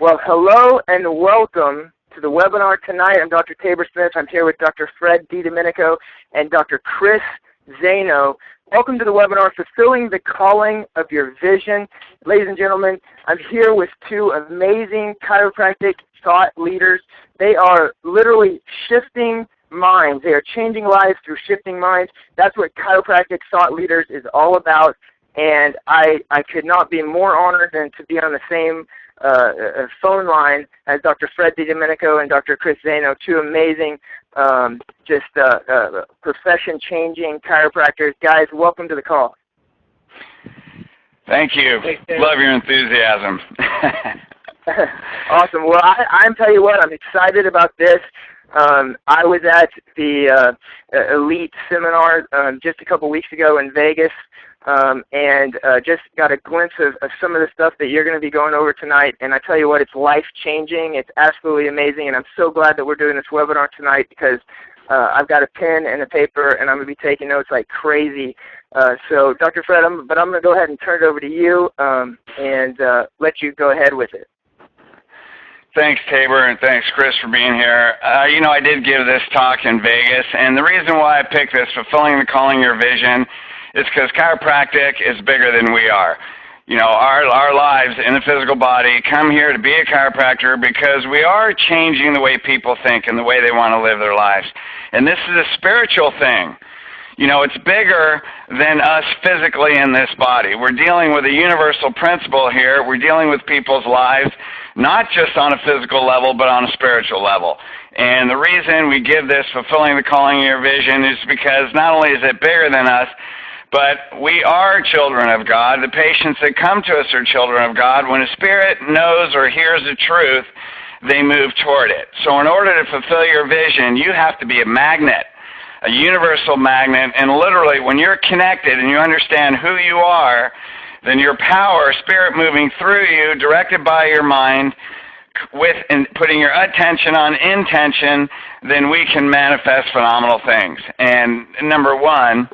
Well, hello and welcome to the webinar tonight. I'm Dr. Tabor Smith. I'm here with Dr. Fred DiDomenico and Dr. Chris Zano. Welcome to the webinar, Fulfilling the Calling of Your Vision. Ladies and gentlemen, I'm here with two amazing chiropractic thought leaders. They are literally shifting minds. They are changing lives through shifting minds. That's what chiropractic thought leaders is all about. And I could not be more honored than to be on the same phone line as Dr. Fred DiDomenico and Dr. Chris Zano, two amazing, profession-changing chiropractors. Guys, welcome to the call. Thank you. Love your enthusiasm. Awesome. Well, I'm tell you what, I'm excited about this. I was at the Elite seminar just a couple weeks ago in Vegas, and just got a glimpse of some of the stuff that you're going to be going over tonight. And I tell you what, it's life-changing. It's absolutely amazing, and I'm so glad that we're doing this webinar tonight because I've got a pen and a paper, and I'm going to be taking notes like crazy. So, Dr. Fred, I'm going to go ahead and turn it over to you and let you go ahead with it. Thanks, Tabor, and thanks, Chris, for being here. I did give this talk in Vegas, and the reason why I picked this, Fulfilling the Calling of Your Vision, is because chiropractic is bigger than we are. Our lives in the physical body come here to be a chiropractor because we are changing the way people think and the way they want to live their lives. And this is a spiritual thing. It's bigger than us physically in this body. We're dealing with a universal principle here. We're dealing with people's lives, not just on a physical level, but on a spiritual level. And the reason we give this Fulfilling the Calling of Your Vision is because not only is it bigger than us, but we are children of God. The patients that come to us are children of God. When a spirit knows or hears the truth, they move toward it. So in order to fulfill your vision, you have to be a magnet, a universal magnet, and literally when you're connected and you understand who you are, then your power, spirit moving through you, directed by your mind, and putting your attention on intention, then we can manifest phenomenal things. And number one,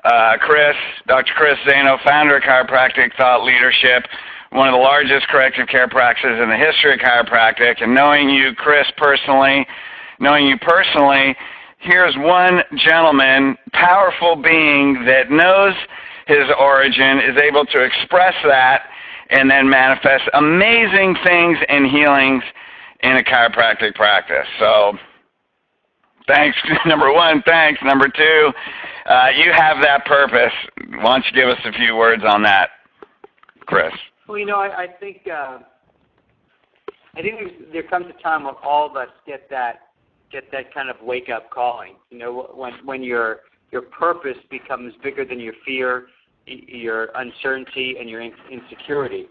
Dr. Chris Zano, founder of Chiropractic Thought Leadership, one of the largest corrective care practices in the history of chiropractic. And knowing you, Chris, personally, here's one gentleman, powerful being that knows his origin, is able to express that, and then manifest amazing things and healings in a chiropractic practice. So, thanks, number one, thanks. Number two, you have that purpose. Why don't you give us a few words on that, Chris? Well, I think there comes a time when all of us get that kind of wake-up calling. When your purpose becomes bigger than your fear, your uncertainty, and your insecurity.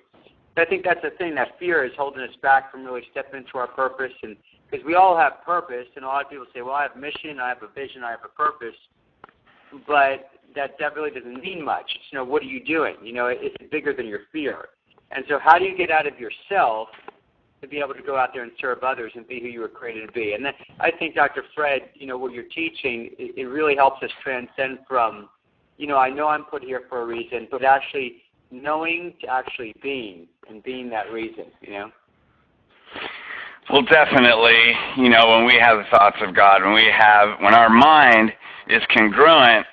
I think that's the thing. That fear is holding us back from really stepping into our purpose, and because we all have purpose, and a lot of people say, "Well, I have a mission, I have a vision, I have a purpose," but that really doesn't mean much. It's, what are you doing? It's bigger than your fear. And so how do you get out of yourself to be able to go out there and serve others and be who you were created to be? And then I think, Dr. Fred, what you're teaching, it really helps us transcend from, I know I'm put here for a reason, but actually knowing to actually being, and being that reason, Well, definitely, when we have the thoughts of God, when our mind is congruent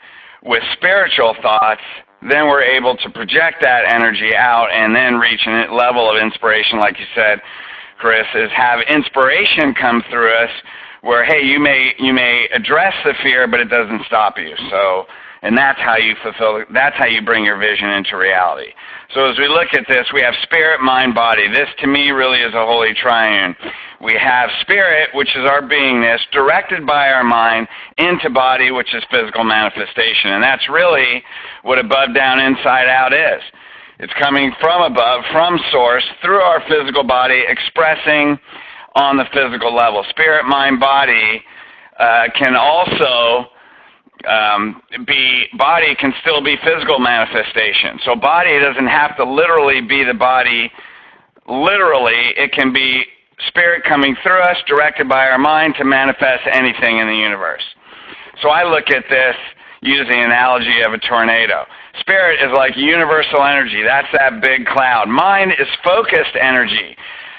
with spiritual thoughts, then we're able to project that energy out and then reach a level of inspiration, like you said, Chris, is have inspiration come through us where, hey, you may address the fear, but it doesn't stop you. So, and that's how you bring your vision into reality. So as we look at this, we have spirit, mind, body. This, to me, really is a holy triune. We have spirit, which is our beingness, directed by our mind, into body, which is physical manifestation. And that's really what above, down, inside out is. It's coming from above, from source, through our physical body, expressing on the physical level. Spirit, mind, body can also body can still be physical manifestation. So body doesn't have to literally be the body. Literally, it can be spirit coming through us, directed by our mind to manifest anything in the universe. So I look at this using the analogy of a tornado. Spirit is like universal energy. That's that big cloud. Mind is focused energy.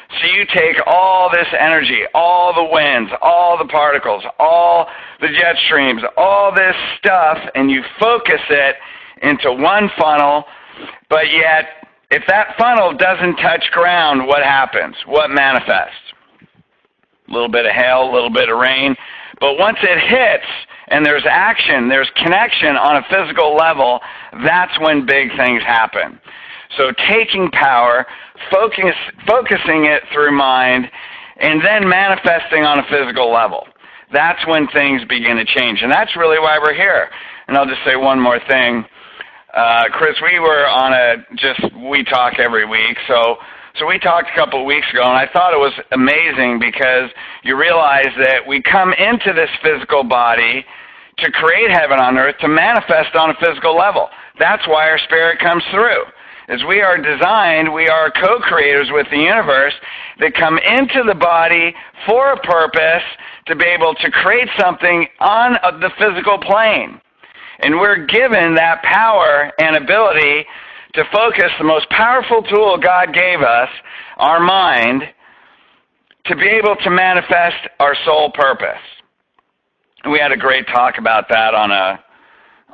So you take all this energy, all the winds, all the particles, all the jet streams, all this stuff, and you focus it into one funnel, but yet if that funnel doesn't touch ground, what happens? What manifests? A little bit of hail, a little bit of rain. But once it hits and there's action, there's connection on a physical level, that's when big things happen. So taking power, focusing it through mind, and then manifesting on a physical level. That's when things begin to change. And that's really why we're here. And I'll just say one more thing. Chris, we were on we talk every week. So we talked a couple of weeks ago, and I thought it was amazing because you realize that we come into this physical body to create heaven on earth, to manifest on a physical level. That's why our spirit comes through. As we are designed, we are co-creators with the universe that come into the body for a purpose to be able to create something on the physical plane. And we're given that power and ability to focus the most powerful tool God gave us, our mind, to be able to manifest our soul purpose. We had a great talk about that on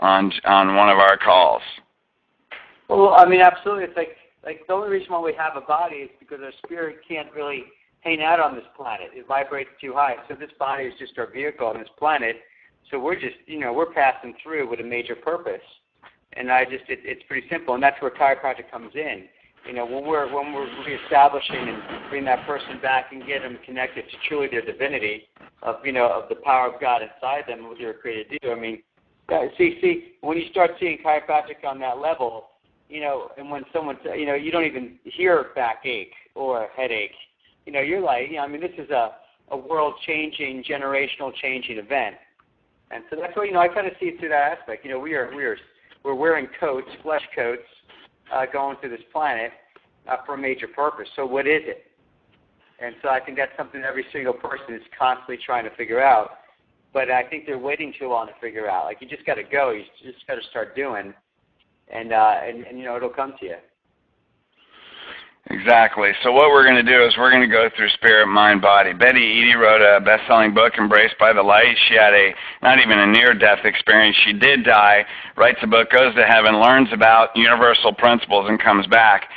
one of our calls. Well, I mean, absolutely. It's like the only reason why we have a body is because our spirit can't really hang out on this planet. It vibrates too high. So this body is just our vehicle on this planet. So we're just, we're passing through with a major purpose. And it's pretty simple. And that's where chiropractic comes in. When we're reestablishing and bring that person back and get them connected to truly their divinity of the power of God inside them, what they were created to do. I mean, see, when you start seeing chiropractic on that level, and when someone, you don't even hear backache or headache. You're like, this is a world-changing, generational-changing event. And so that's why, I kind of see it through that aspect. We're wearing coats, flesh coats, going through this planet for a major purpose. So what is it? And so I think that's something every single person is constantly trying to figure out. But I think they're waiting too long to figure out. Like, you just got to go. You just got to start doing. And it'll come to you. Exactly. So what we're going to do is we're going to go through spirit, mind, body. Bette Eadie wrote a best-selling book, Embraced by the Light. She had not even a near-death experience. She did die, writes a book, goes to heaven, learns about universal principles, and comes back,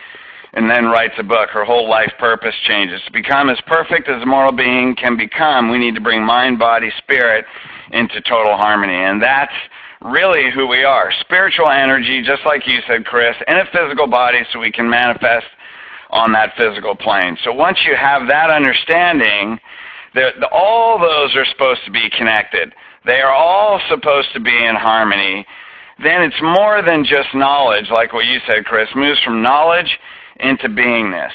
and then writes a book. Her whole life purpose changes. To become as perfect as a mortal being can become, we need to bring mind, body, spirit into total harmony. And that's really who we are. Spiritual energy, just like you said, Chris, in a physical body so we can manifest on that physical plane. So once you have that understanding, all those are supposed to be connected. They are all supposed to be in harmony. Then it's more than just knowledge, like what you said, Chris, moves from knowledge into beingness.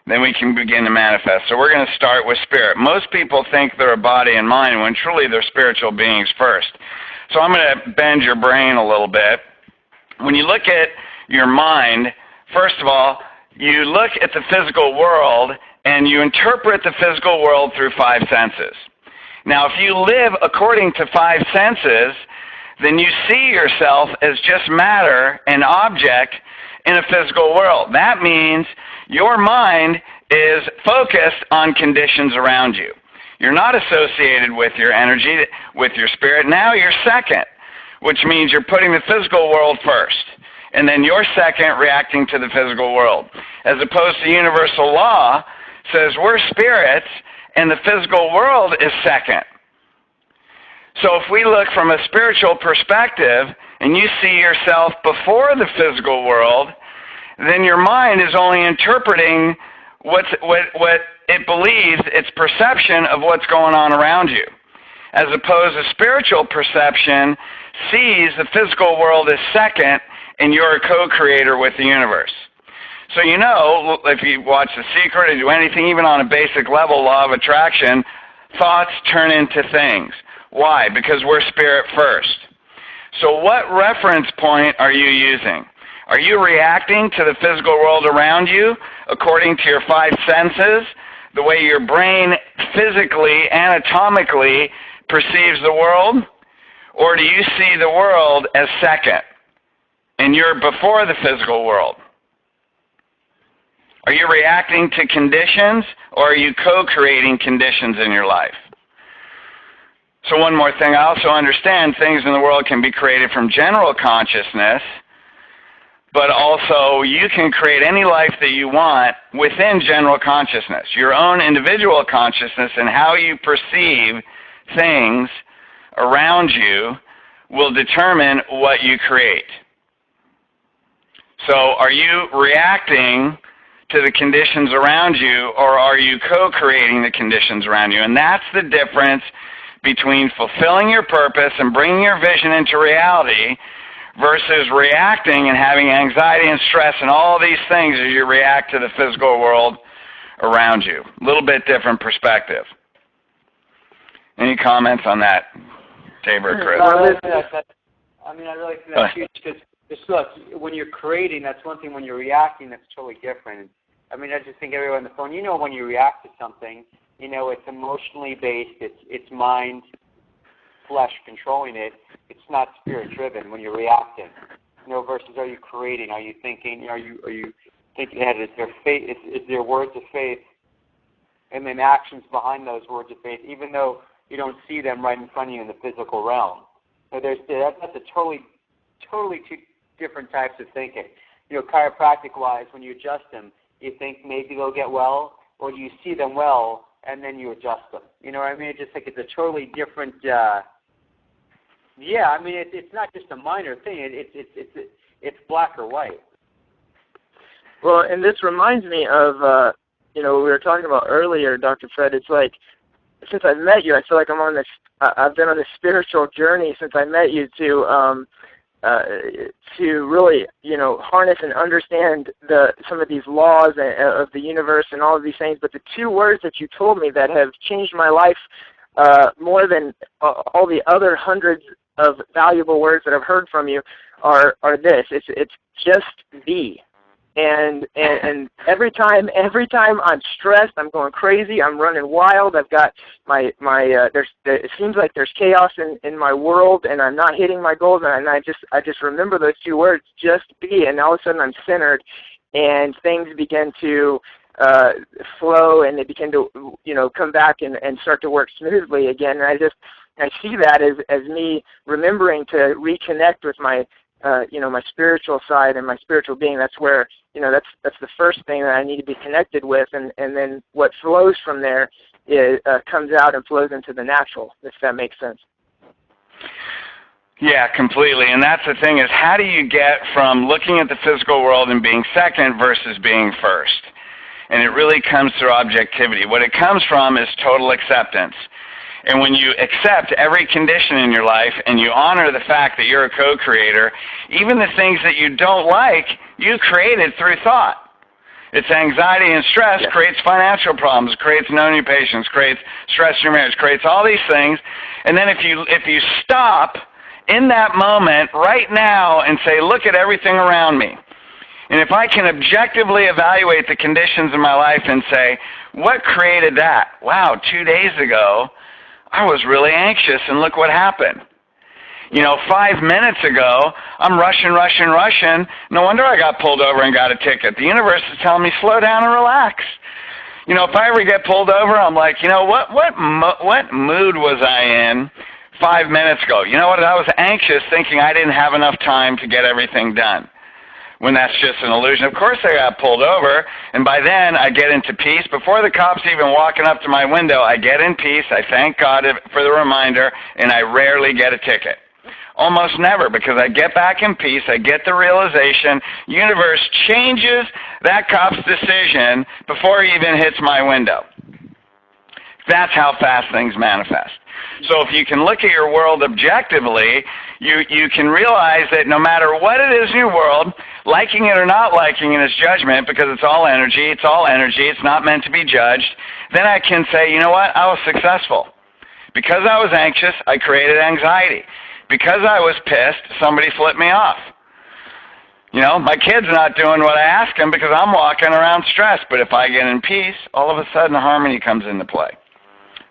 Then we can begin to manifest. So we're going to start with spirit. Most people think they're a body and mind when truly they're spiritual beings first. So I'm going to bend your brain a little bit. When you look at your mind, first of all, you look at the physical world and you interpret the physical world through five senses. Now, if you live according to five senses, then you see yourself as just matter, an object in a physical world. That means your mind is focused on conditions around you. You're not associated with your energy, with your spirit. Now you're second, which means you're putting the physical world first. And then you're second, reacting to the physical world. As opposed to universal law says we're spirits and the physical world is second. So if we look from a spiritual perspective and you see yourself before the physical world, then your mind is only interpreting what it believes, its perception of what's going on around you. As opposed to spiritual perception sees the physical world as second and you're a co-creator with the universe. So if you watch The Secret or do anything, even on a basic level, law of attraction, thoughts turn into things. Why? Because we're spirit first. So what reference point are you using? Are you reacting to the physical world around you according to your five senses, the way your brain physically, anatomically perceives the world? Or do you see the world as second and you're before the physical world? Are you reacting to conditions, or are you co-creating conditions in your life? So one more thing, I also understand things in the world can be created from general consciousness, but also you can create any life that you want within general consciousness. Your own individual consciousness and how you perceive things around you will determine what you create. So are you reacting to the conditions around you, or are you co-creating the conditions around you? And that's the difference between fulfilling your purpose and bringing your vision into reality versus reacting and having anxiety and stress and all these things as you react to the physical world around you. A little bit different perspective. Any comments on that, Tabor, Chris? I really think that's huge because look, when you're creating, that's one thing. When you're reacting, that's totally different. I just think everyone on the phone, when you react to something, it's emotionally based, it's mind, flesh controlling it. It's not spirit driven when you're reacting. Versus are you creating? Are you thinking? Are you thinking ahead? Is there faith? Is there words of faith? And then actions behind those words of faith, even though you don't see them right in front of you in the physical realm. So that's a totally two different types of thinking. Chiropractic wise, when you adjust them, you think maybe they'll get well, or do you see them well and then you adjust them? You know what I mean? It's just like it's a totally different. It's not just a minor thing. It's black or white. Well, and this reminds me of we were talking about earlier, Dr. Fred. It's like since I met you, I feel like I'm on this. I've been on this spiritual journey since I met you to really, harness and understand some of these laws of the universe and all of these things. But the two words that you told me that have changed my life more than all the other hundreds of valuable words that I've heard from you are this. It's just be. And every time I'm stressed, I'm going crazy, I'm running wild, I've got it seems like there's chaos in my world, and I'm not hitting my goals, and I just remember those two words, just be, and all of a sudden I'm centered, and things begin to flow, and they begin to come back and start to work smoothly again. And I see that as me remembering to reconnect with my my spiritual side and my spiritual being. That's where, that's the first thing that I need to be connected with, and then what flows from there comes out and flows into the natural, if that makes sense. Yeah, completely. And that's the thing is, how do you get from looking at the physical world and being second versus being first? And it really comes through objectivity. What it comes from is total acceptance. And when you accept every condition in your life and you honor the fact that you're a co-creator, even the things that you don't like, you created through thought. It's anxiety and stress creates financial problems, creates no new patients, creates stress in your marriage, creates all these things. And then if you stop in that moment right now and say, look at everything around me. And if I can objectively evaluate the conditions in my life and say, what created that? Wow, 2 days ago, I was really anxious, and look what happened. 5 minutes ago, I'm rushing. No wonder I got pulled over and got a ticket. The universe is telling me, slow down and relax. If I ever get pulled over, I'm like, what mood was I in 5 minutes ago? You know what? I was anxious, thinking I didn't have enough time to get everything done. When that's just an illusion. Of course I got pulled over, and by then I get into peace. Before the cop's even walking up to my window, I get in peace, I thank God for the reminder, and I rarely get a ticket. Almost never, because I get back in peace, I get the realization, universe changes that cop's decision before he even hits my window. That's how fast things manifest. So if you can look at your world objectively, you can realize that no matter what it is in your world, liking it or not liking it is judgment, because it's all energy, it's not meant to be judged. Then I can say, you know what, I was successful. Because I was anxious, I created anxiety. Because I was pissed, somebody flipped me off. My kid's not doing what I ask him because I'm walking around stressed, but if I get in peace, all of a sudden harmony comes into play.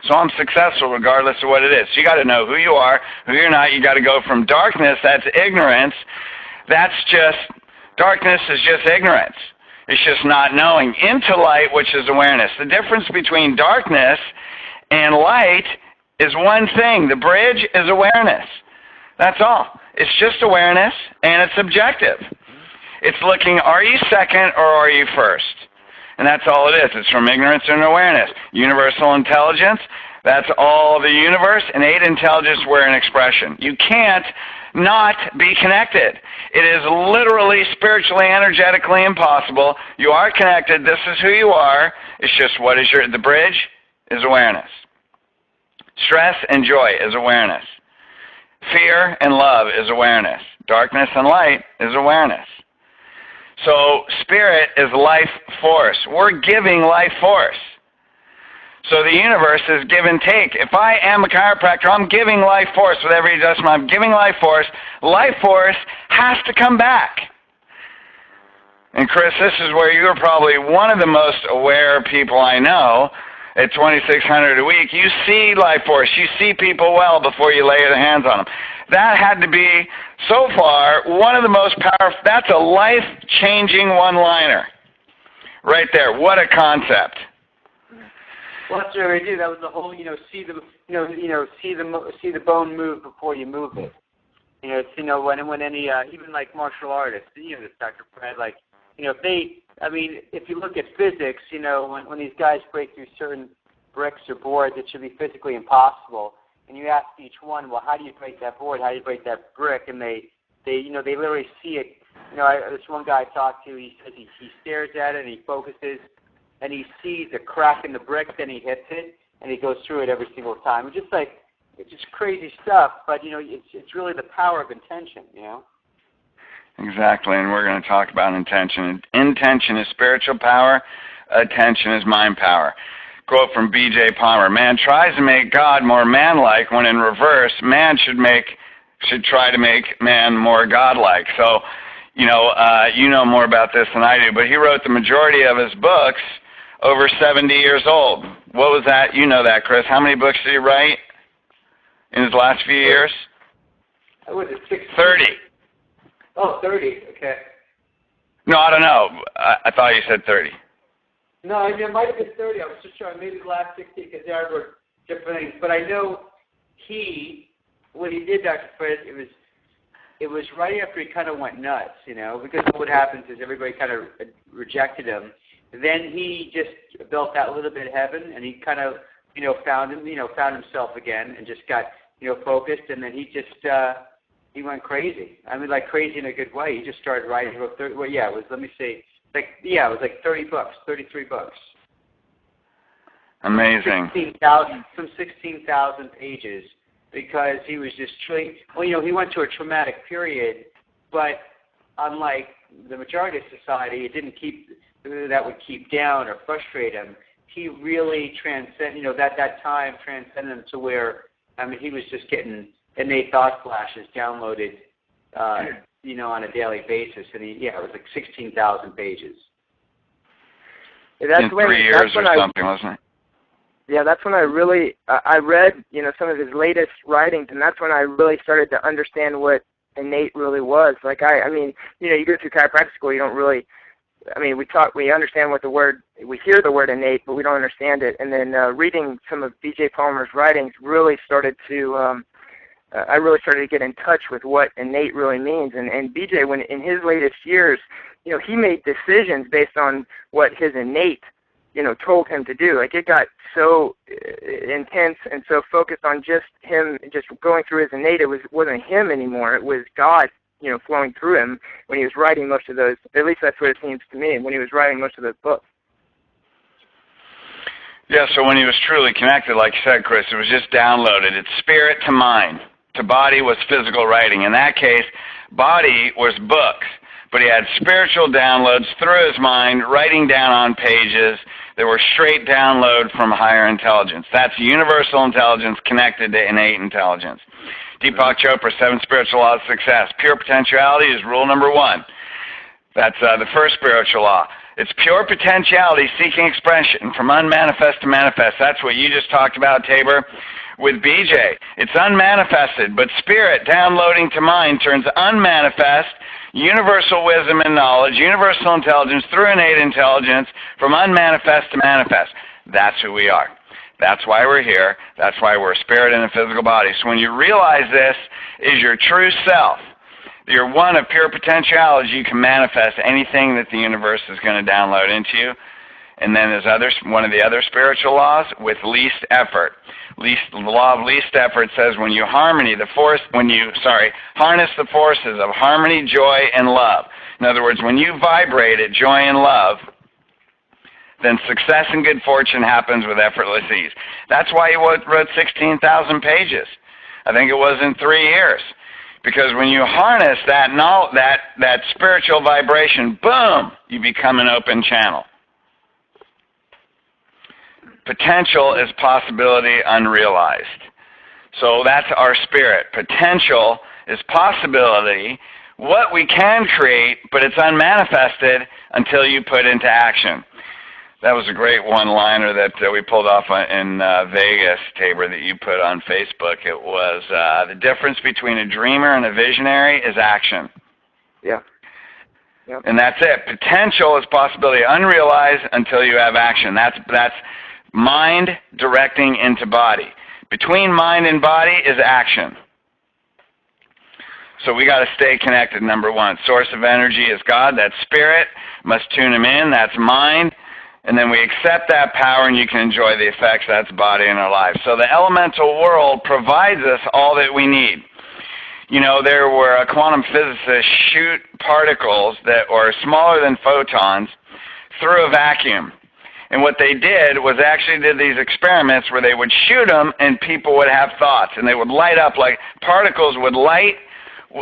So I'm successful regardless of what it is. So you got to know who you are, who you're not. You got to go from darkness, that's ignorance. Darkness is just ignorance. It's just not knowing. Into light, which is awareness. The difference between darkness and light is one thing. The bridge is awareness. That's all. It's just awareness, and it's objective. It's looking, are you second or are you first? And that's all it is. It's from ignorance and awareness. Universal intelligence, that's all the universe. Innate intelligence, we're an expression. You can't not be connected. It is literally, spiritually, energetically impossible. You are connected. This is who you are. It's just what is the bridge is awareness. Stress and joy is awareness. Fear and love is awareness. Darkness and light is awareness. So spirit is life force. We're giving life force. So the universe is give and take. If I am a chiropractor, I'm giving life force with every adjustment. I'm giving life force. Life force has to come back. And Chris, this is where you're probably one of the most aware people I know. At $2,600 a week, you see life force. You see people well before you lay your hands on them. That had to be, so far, one of the most powerful. That's a life-changing one-liner, right there. What a concept. Well, that's what I do. That was the whole, see the bone move before you move it. It's when any even like martial artists, this Dr. Fred, like if you look at physics, when these guys break through certain bricks or boards, it should be physically impossible. And you ask each one, well, how do you break that board? How do you break that brick? And they literally see it. This one guy I talked to, he says he stares at it and he focuses, and he sees a crack in the brick, then he hits it, and he goes through it every single time. It's just crazy stuff, but it's really the power of intention, Exactly, and we're going to talk about intention. Intention is spiritual power. Attention is mind power. Quote from B.J. Palmer: man tries to make God more man-like when in reverse, man should try to make man more God-like. So, you know more about this than I do, but he wrote the majority of his books over 70 years old. What was that? You know that, Chris. How many books did he write in his last few years? What was it, 30. Oh, 30, okay. No, I don't know. I thought you said 30. No, it might have been 30. I was just trying, maybe the last 60, because there were different things. But I know when he did Dr. Fred, it was right after he kind of went nuts, because what happens is everybody kind of rejected him. Then he just built that little bit of heaven, and he kind of, found himself again, and just got, focused, and then he just, he went crazy. I mean, like crazy in a good way. He just started writing. It was like 30 books, 33 books. Amazing. 16,000 pages, because he was just he went through a traumatic period, but unlike the majority of society, it didn't that would keep down or frustrate him. He really transcended, that time transcended him to where, he was just getting innate thought flashes downloaded, on a daily basis, and it was like 16,000 pages. Yeah, in 3 years or something, wasn't it? Yeah, that's when I read, some of his latest writings, and that's when I really started to understand what innate really was. Like, you go through chiropractic school, you don't really, we understand we hear the word innate, but we don't understand it. And then reading some of B.J. Palmer's writings really started to, I really started to get in touch with what innate really means. And B.J., when in his latest years, he made decisions based on what his innate, told him to do. Like, it got so intense and so focused on just him, just going through his innate. It wasn't him anymore. It was God, flowing through him when he was writing most of those. At least that's what it seems to me, when he was writing most of those books. Yeah, so when he was truly connected, like you said, Chris, it was just downloaded. It's spirit to mind. To body was physical writing. In that case, body was books. But he had spiritual downloads through his mind, writing down on pages that were straight download from higher intelligence. That's universal intelligence connected to innate intelligence. Deepak Chopra, 7 Spiritual Laws of Success. Pure potentiality is rule number 1. That's the first spiritual law. It's pure potentiality seeking expression from unmanifest to manifest. That's what you just talked about, Tabor, with BJ. It's unmanifested, but spirit downloading to mind turns unmanifest. universal wisdom and knowledge, universal intelligence through innate intelligence, from unmanifest to manifest. That's who we are. That's why we're here. That's why we're a spirit in a physical body. So when you realize this is your true self, you're one of pure potentiality, you can manifest anything that the universe is going to download into you. And then there's one of the other spiritual laws, with least effort. The law of least effort says when you harness the forces of harmony, joy, and love. In other words, when you vibrate at joy and love, then success and good fortune happens with effortless ease. That's why he wrote 16,000 pages. I think it was in 3 years. Because when you harness that spiritual vibration, boom, you become an open channel. Potential is possibility unrealized. So that's our spirit. Potential is possibility, what we can create, but it's unmanifested until you put into action. That was a great one-liner that we pulled off in Vegas, Tabor, that you put on Facebook. It was the difference between a dreamer and a visionary is action. Yeah. Yep. And that's it. Potential is possibility unrealized until you have action. That's mind directing into body. Between mind and body is action. So we got to stay connected, number one. Source of energy is God. That's spirit. Must tune him in. That's mind. And then we accept that power and you can enjoy the effects. That's body in our life. So the elemental world provides us all that we need. You know, there were quantum physicists shoot particles that are smaller than photons through a vacuum. And what they did was actually did these experiments where they would shoot them and people would have thoughts. And they would light up like particles would light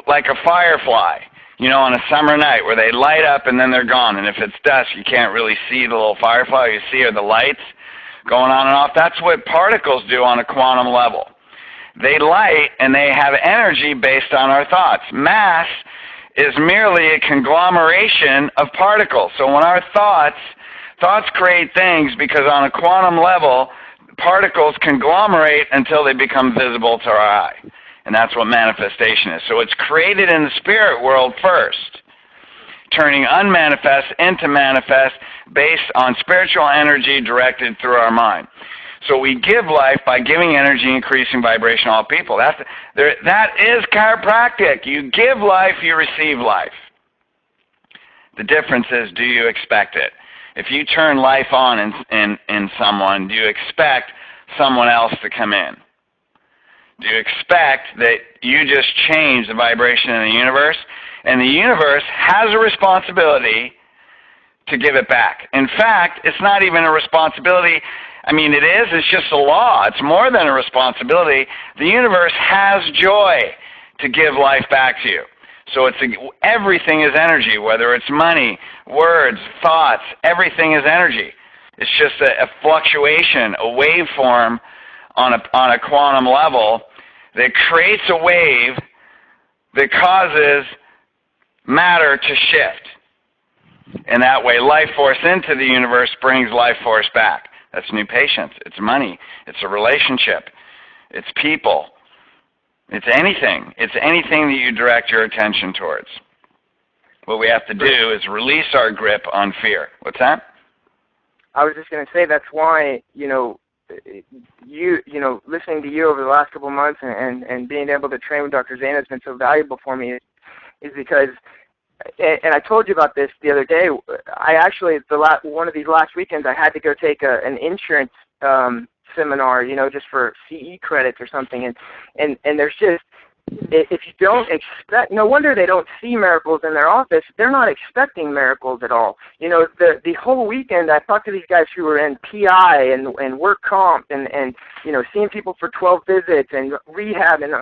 like a firefly, you know, on a summer night where they light up and then they're gone. And if it's dusk, you can't really see the little firefly. You see are the lights going on and off. That's what particles do on a quantum level. They light and they have energy based on our thoughts. Mass is merely a conglomeration of particles. So when our thoughts create things because on a quantum level, particles conglomerate until they become visible to our eye. And that's what manifestation is. So it's created in the spirit world first, turning unmanifest into manifest based on spiritual energy directed through our mind. So we give life by giving energy, increasing vibration to all people. That is chiropractic. You give life, you receive life. The difference is, do you expect it? If you turn life on in someone, do you expect someone else to come in? Do you expect that you just change the vibration in the universe? And the universe has a responsibility to give it back. In fact, it's not even a responsibility. I mean, it is. It's just a law. It's more than a responsibility. The universe has joy to give life back to you. So everything is energy, whether it's money, words, thoughts, everything is energy. It's just a fluctuation, a waveform on a quantum level that creates a wave that causes matter to shift. And that way, life force into the universe brings life force back. That's new patients. It's money. It's a relationship. It's people. It's anything. It's anything that you direct your attention towards. What we have to do is release our grip on fear. What's that? I was just going to say that's why, listening to you over the last couple of months and being able to train with Dr. Zaino has been so valuable for me is because, and I told you about this the other day, I actually, one of these last weekends, I had to go take an insurance seminar, just for CE credits or something, and there's just, if you don't expect, no wonder they don't see miracles in their office. They're not expecting miracles at all. The whole weekend I talked to these guys who were in PI and work comp and seeing people for 12 visits and rehab and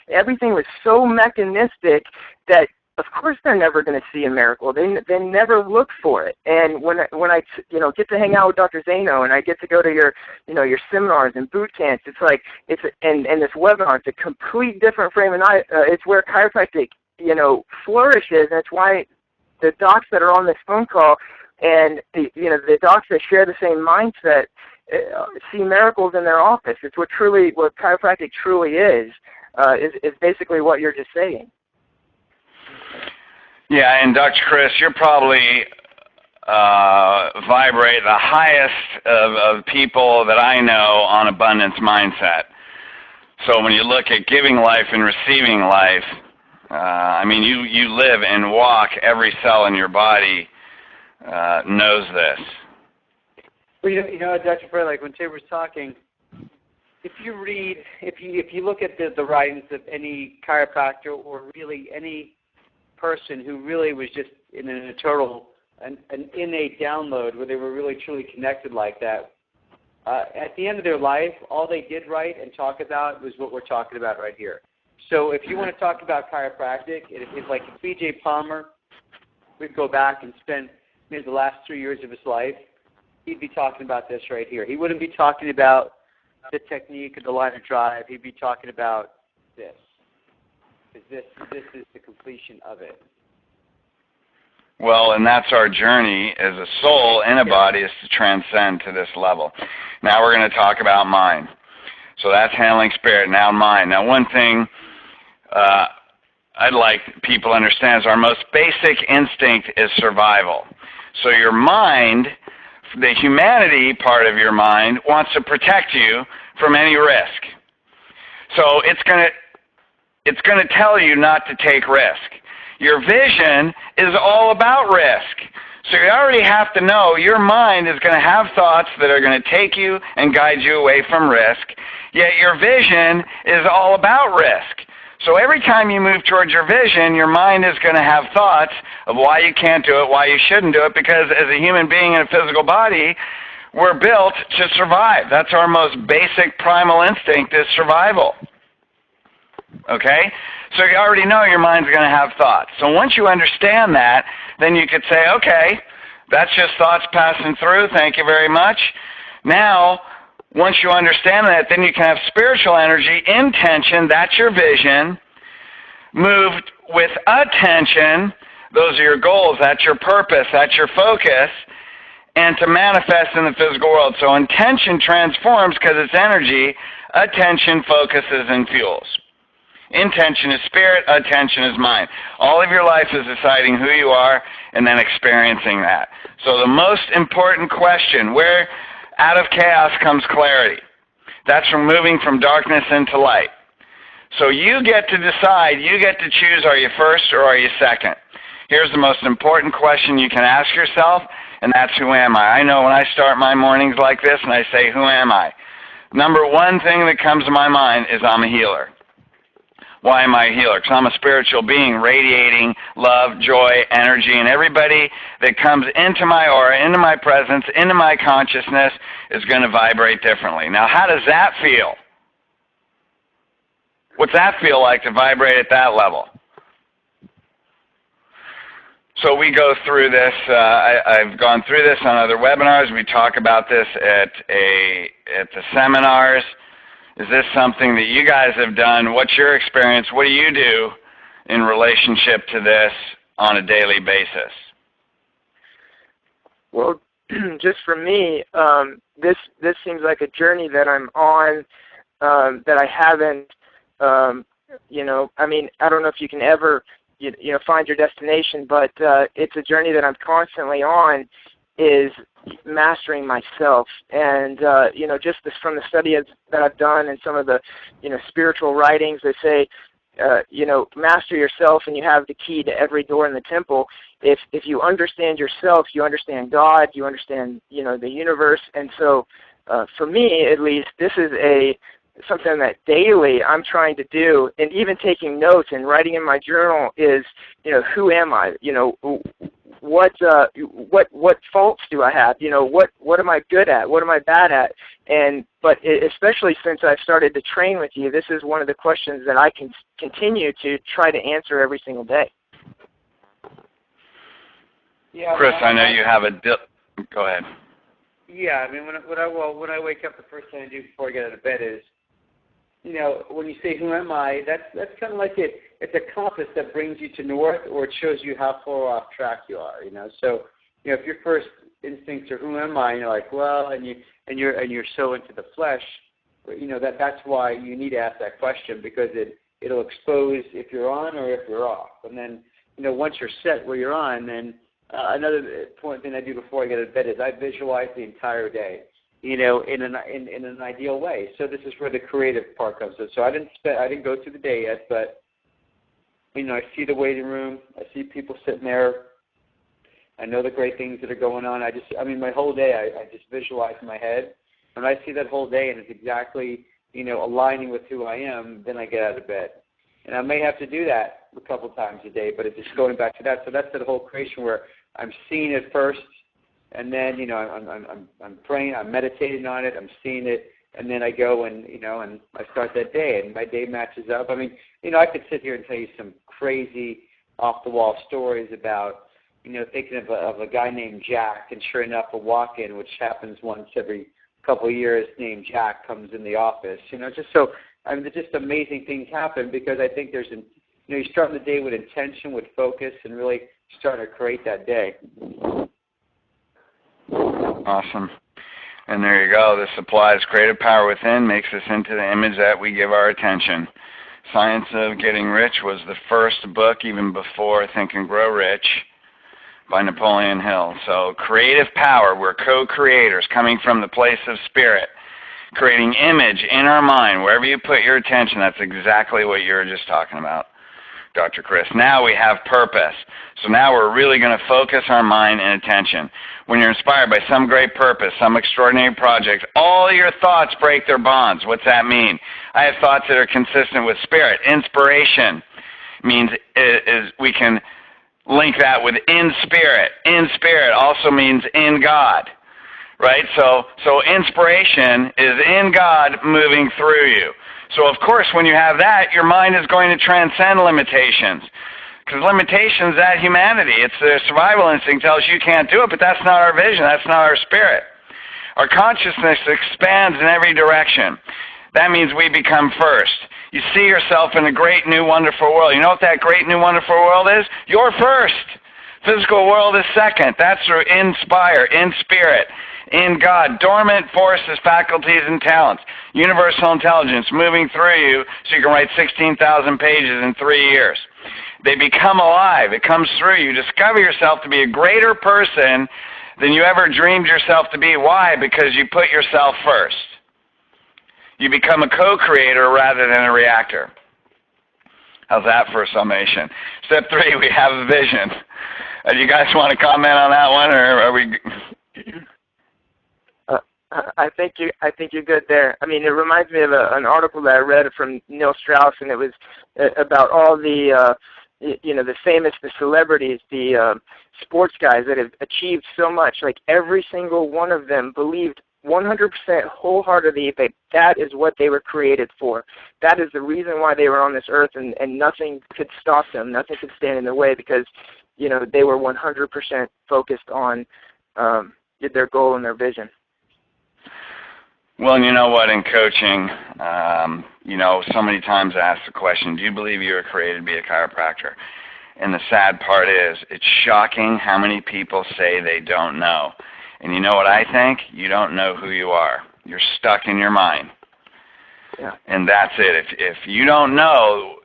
everything was so mechanistic that of course they're never going to see a miracle. They never look for it. And when I get to hang out with Dr. Zaino and I get to go to your seminars and boot camps, it's like and this webinar, it's a complete different frame of mind. It's where chiropractic flourishes, and it's why the docs that are on this phone call and the docs that share the same mindset see miracles in their office. It's what chiropractic truly is basically what you're just saying. Yeah, and Dr. Chris, you're probably vibrate the highest of people that I know on abundance mindset. So when you look at giving life and receiving life, I mean, you live and walk, every cell in your body knows this. Well, you know, Dr. Fred, like when Tabor was talking, if you look at the writings of any chiropractor or really any person who really was just in an innate download where they were really truly connected like that, at the end of their life, all they did write and talk about was what we're talking about right here. So if you want to talk about chiropractic, it's like if B.J. Palmer would go back and spend maybe the last 3 years of his life, he'd be talking about this right here. He wouldn't be talking about the technique or the line of drive. He'd be talking about this. This is the completion of it. Well, and that's our journey as a soul in a body, is to transcend to this level. Now we're going to talk about mind. So that's handling spirit, now mind. Now one thing I'd like people to understand is our most basic instinct is survival. So your mind, the humanity part of your mind, wants to protect you from any risk. So it's going to tell you not to take risk. Your vision is all about risk. So you already have to know your mind is going to have thoughts that are going to take you and guide you away from risk, yet your vision is all about risk. So every time you move towards your vision, your mind is going to have thoughts of why you can't do it, why you shouldn't do it, because as a human being in a physical body, we're built to survive. That's our most basic primal instinct, is survival. Okay? So you already know your mind's going to have thoughts. So once you understand that, then you could say, okay, that's just thoughts passing through. Thank you very much. Now, once you understand that, then you can have spiritual energy, intention, that's your vision, moved with attention, those are your goals, that's your purpose, that's your focus, and to manifest in the physical world. So intention transforms because it's energy, attention focuses and fuels. Intention is spirit, attention is mind. All of your life is deciding who you are and then experiencing that. So the most important question, where out of chaos comes clarity. That's from moving from darkness into light. So you get to decide, you get to choose, are you first or are you second? Here's the most important question you can ask yourself, and that's, who am I? I know when I start my mornings like this and I say, who am I? Number one thing that comes to my mind is I'm a healer. Why am I a healer? Because I'm a spiritual being radiating love, joy, energy, and everybody that comes into my aura, into my presence, into my consciousness is going to vibrate differently. Now, how does that feel? What's that feel like to vibrate at that level? So we go through this. I've gone through this on other webinars. We talk about this at the seminars. Is this something that you guys have done? What's your experience? What do you do in relationship to this on a daily basis? Well, just for me, this seems like a journey that I'm on, that I haven't, I mean, I don't know if you can ever, find your destination, but it's a journey that I'm constantly on, is mastering myself. And just this, from the study that I've done and some of the spiritual writings, they say master yourself and you have the key to every door in the temple. If you understand yourself, you understand God, you understand the universe. And so for me at least, this is something that daily I'm trying to do, and even taking notes and writing in my journal is, who am I? What faults do I have? What am I good at? What am I bad at? But especially since I've started to train with you, this is one of the questions that I can continue to try to answer every single day. Yeah, Chris, I know you have go ahead. Yeah, I mean, when I wake up, the first thing I do before I get out of bed is, when you say, who am I, that's kind of like it's a compass that brings you to north, or it shows you how far off track you are, So, if your first instincts are, who am I, and you're like, well, and you're so into the flesh, that's why you need to ask that question, because it'll expose if you're on or if you're off. And then once you're set where you're on, then another important thing I do before I get to bed is I visualize the entire day, in an ideal way. So this is where the creative part comes in. So I didn't go through the day yet, but I see the waiting room, I see people sitting there, I know the great things that are going on. My whole day I just visualize in my head. When I see that whole day and it's exactly aligning with who I am, then I get out of bed. And I may have to do that a couple times a day, but it's just going back to that. So that's the whole creation where I'm seeing it first, and then I'm praying, I'm meditating on it, I'm seeing it, and then I go and and I start that day, and my day matches up. I could sit here and tell you some crazy off the wall stories about thinking of a guy named Jack, and sure enough, a walk-in, which happens once every couple of years, named Jack comes in the office. Just amazing things happen because I think there's you're starting the day with intention, with focus, and really starting to create that day. Awesome. And there you go. This applies creative power within, makes us into the image that we give our attention. Science of Getting Rich was the first book, even before Think and Grow Rich, by Napoleon Hill. So creative power, we're co-creators coming from the place of spirit, creating image in our mind. Wherever you put your attention, that's exactly what you were just talking about, Dr. Chris. Now we have purpose. So now we're really going to focus our mind and attention. When you're inspired by some great purpose, some extraordinary project, all your thoughts break their bonds. What's that mean? I have thoughts that are consistent with spirit. Inspiration means we can link that with in spirit. In spirit also means in God, right? So inspiration is in God moving through you. So of course, when you have that, your mind is going to transcend limitations. Because limitations, that humanity, it's the survival instinct tells you can't do it, but that's not our vision, that's not our spirit. Our consciousness expands in every direction. That means we become first. You see yourself in a great new wonderful world. You know what that great new wonderful world is? You're first. Physical world is second. That's through inspire, in spirit, in God. Dormant forces, faculties, and talents. Universal intelligence moving through you so you can write 16,000 pages in 3 years. They become alive. It comes through you. Discover yourself to be a greater person than you ever dreamed yourself to be. Why? Because you put yourself first. You become a co-creator rather than a reactor. How's that for a summation? Step 3, we have a vision. Do you guys want to comment on that one, or are we? I think you're good there. It reminds me of an article that I read from Neil Strauss, and it was about all the the famous, the celebrities, the sports guys that have achieved so much. Like every single one of them believed 100% wholeheartedly that is what they were created for. That is the reason why they were on this earth, and nothing could stop them. Nothing could stand in their way because, they were 100% focused on their goal and their vision. Well, and you know what, in coaching, so many times I ask the question, do you believe you were created to be a chiropractor? And the sad part is, it's shocking how many people say they don't know. And you know what I think? You don't know who you are. You're stuck in your mind. Yeah. And that's it. If you don't know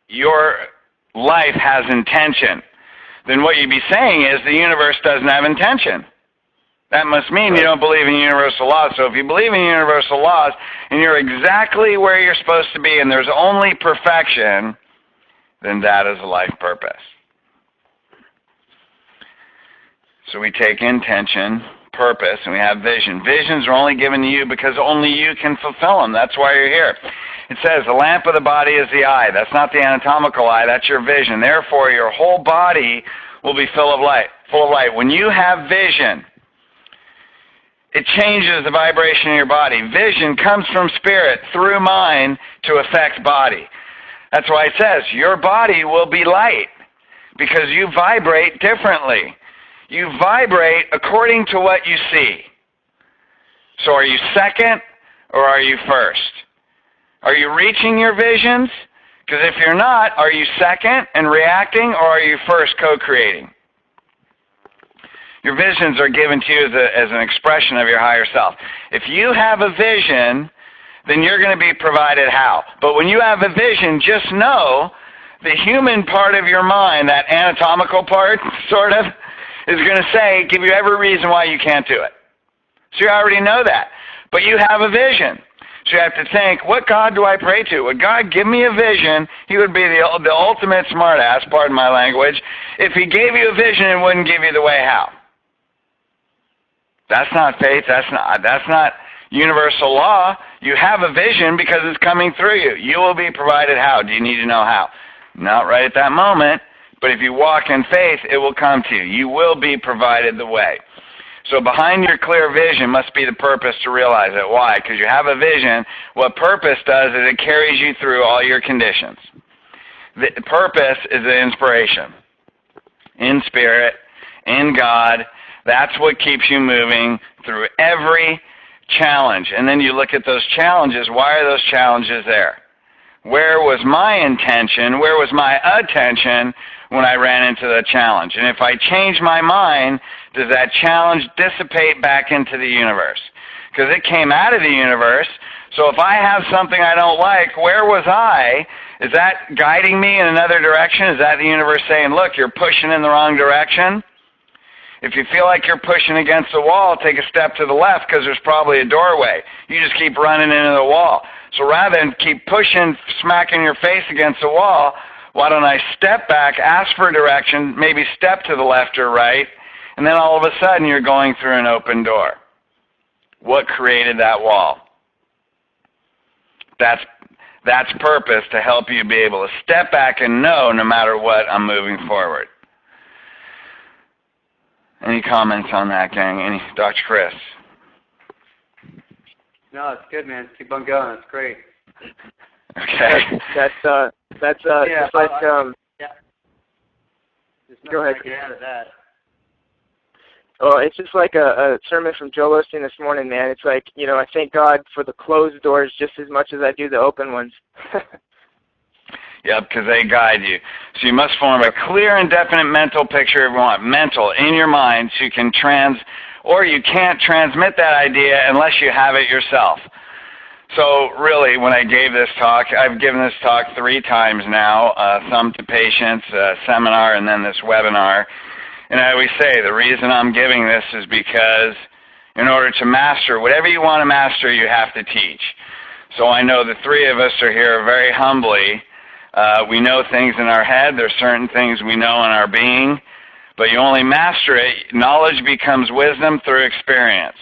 your life has intention, then what you'd be saying is the universe doesn't have intention. That must mean you don't believe in universal laws. So if you believe in universal laws and you're exactly where you're supposed to be and there's only perfection, then that is a life purpose. So we take intention, purpose, and we have vision. Visions are only given to you because only you can fulfill them. That's why you're here. It says the lamp of the body is the eye. That's not the anatomical eye. That's your vision. Therefore, your whole body will be full of light. When you have vision, it changes the vibration in your body. Vision comes from spirit through mind to affect body. That's why it says your body will be light because you vibrate differently. You vibrate according to what you see. So are you second or are you first? Are you reaching your visions? Because if you're not, are you second and reacting or are you first co-creating? Your visions are given to you as an expression of your higher self. If you have a vision, then you're going to be provided how. But when you have a vision, just know the human part of your mind, that anatomical part, sort of, is going to say, give you every reason why you can't do it. So you already know that. But you have a vision. So you have to think, what God do I pray to? Would God give me a vision? He would be the ultimate smartass, pardon my language, if he gave you a vision and wouldn't give you the way how. That's not faith. That's not universal law. You have a vision because it's coming through you. You will be provided how. Do you need to know how? Not right at that moment, but if you walk in faith, it will come to you. You will be provided the way. So behind your clear vision must be the purpose to realize it. Why? Because you have a vision. What purpose does is it carries you through all your conditions. The purpose is the inspiration. In spirit, in God, that's what keeps you moving through every challenge. And then you look at those challenges. Why are those challenges there? Where was my intention? Where was my attention when I ran into the challenge? And if I change my mind, does that challenge dissipate back into the universe? Because it came out of the universe. So if I have something I don't like, where was I? Is that guiding me in another direction? Is that the universe saying, look, you're pushing in the wrong direction? If you feel like you're pushing against the wall, take a step to the left because there's probably a doorway. You just keep running into the wall. So rather than keep pushing, smacking your face against the wall, why don't I step back, ask for direction, maybe step to the left or right, and then all of a sudden you're going through an open door. What created that wall? That's purpose, to help you be able to step back and know no matter what, I'm moving forward. Any comments on that, gang? Dr. Chris? No, it's good, man. Keep on going. That's great. Okay. That's yeah, just like yeah. There's nothing Go ahead. I can add to that. Oh, it's just like a sermon from Joel Osteen this morning, man. It's like, I thank God for the closed doors just as much as I do the open ones. Yep, because they guide you. So you must form a clear and definite mental picture, if you want, mental, in your mind, so you can or you can't transmit that idea unless you have it yourself. So really, when I gave this talk, I've given this talk 3 times now, some to patients, a seminar, and then this webinar. And I always say the reason I'm giving this is because in order to master whatever you want to master, you have to teach. So I know the 3 of us are here very humbly. We know things in our head. There's certain things we know in our being. But you only master it. Knowledge becomes wisdom through experience.